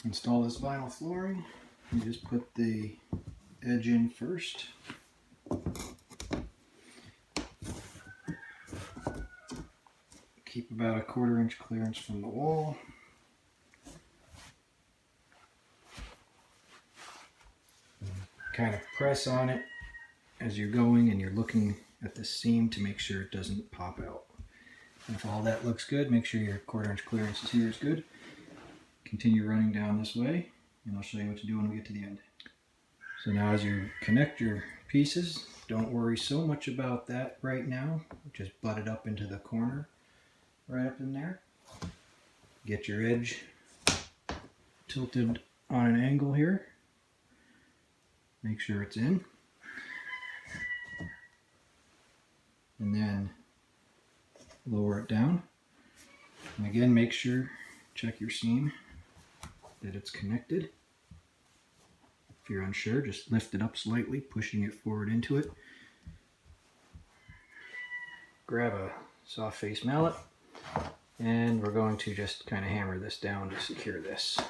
Install this vinyl flooring. You just put the edge in first. Keep about a 1/4 inch clearance from the wall. Kind of press on it as you're going and you're looking at the seam to make sure it doesn't pop out. And if all that looks good, make sure your 1/4 inch clearance here is good. Continue running down this way and I'll show you what to do when we get to the end. So now as you connect your pieces, don't worry so much about that right now. Just butt it up into the corner, right up in there. Get your edge tilted on an angle here. Make sure it's in. And then lower it down. And again, make sure, check your seam, that it's connected. If you're unsure, just lift it up slightly, pushing it forward into it. Grab a soft face mallet, and we're going to just kind of hammer this down to secure this.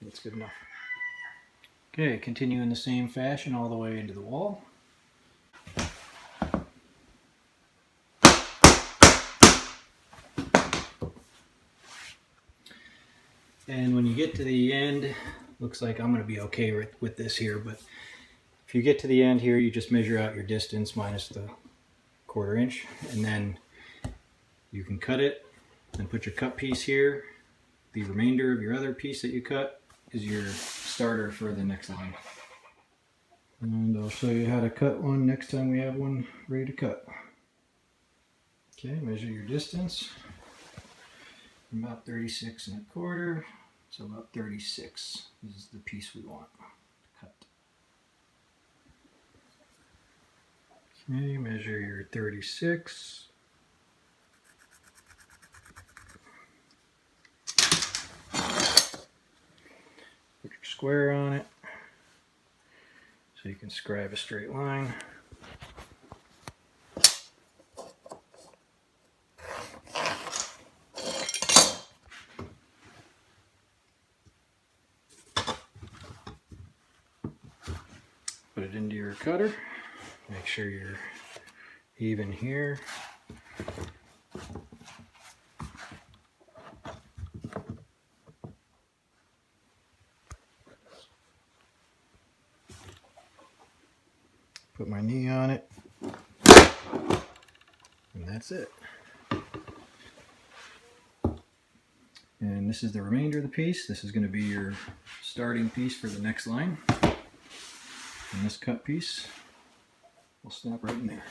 That's good enough. Okay, continue in the same fashion all the way into the wall. And when you get to the end, looks like I'm going to be okay with this here, but if you get to the end here, you just measure out your distance minus the 1/4 inch, and then you can cut it and put your cut piece here. The remainder of your other piece that you cut is your starter for the next line. And I'll show you how to cut one next time we have one ready to cut. Okay, measure your distance. About 36 1/4, so about 36 is the piece we want to cut. Okay, measure your 36. Put your square on it so you can scribe a straight line. Put it into your cutter. Make sure you're even here. Put my knee on it, and that's it. And this is the remainder of the piece. This is going to be your starting piece for the next line. And this cut piece will snap right in there.